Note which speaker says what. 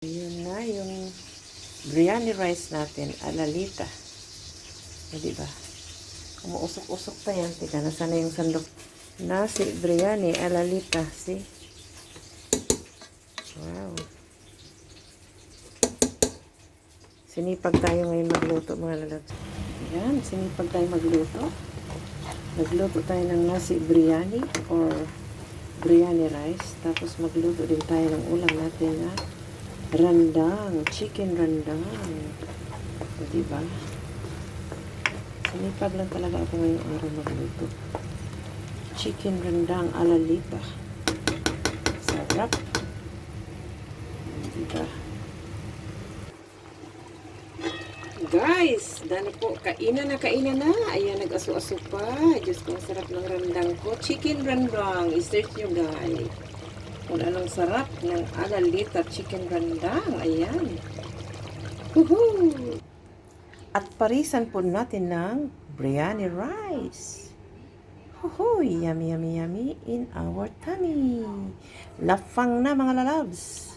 Speaker 1: Yun na yung biryani rice natin, alalita. O, diba? Umuusok-usok pa yan. Tika, nasa na yung sandok. Nasi biryani, alalita. See? Wow. Sinipag tayo ngayon magluto, mga lalabs. Ayan, sinipag tayo magluto. Nagluto tayo ng nasi biryani or biryani rice. Tapos magluto din tayo ng ulam natin na rendang, chicken rendang. O, diba? Sinipag lang talaga ako ngayong araw magluto. Chicken rendang alalita. Sarap. Diba? Guys, dano po, kainan na. Ayan, nag-aso-aso pa. Diyos ko, sarap ng rendang ko. Chicken rendang. I-search nyo, guys. Kung anong sarap ng alalita chicken rendang. Ayan. Woohoo! At parisan po natin ng biryani rice. Woohoo! Yummy, yummy, yummy in our tummy. Lafang na, mga lalabs.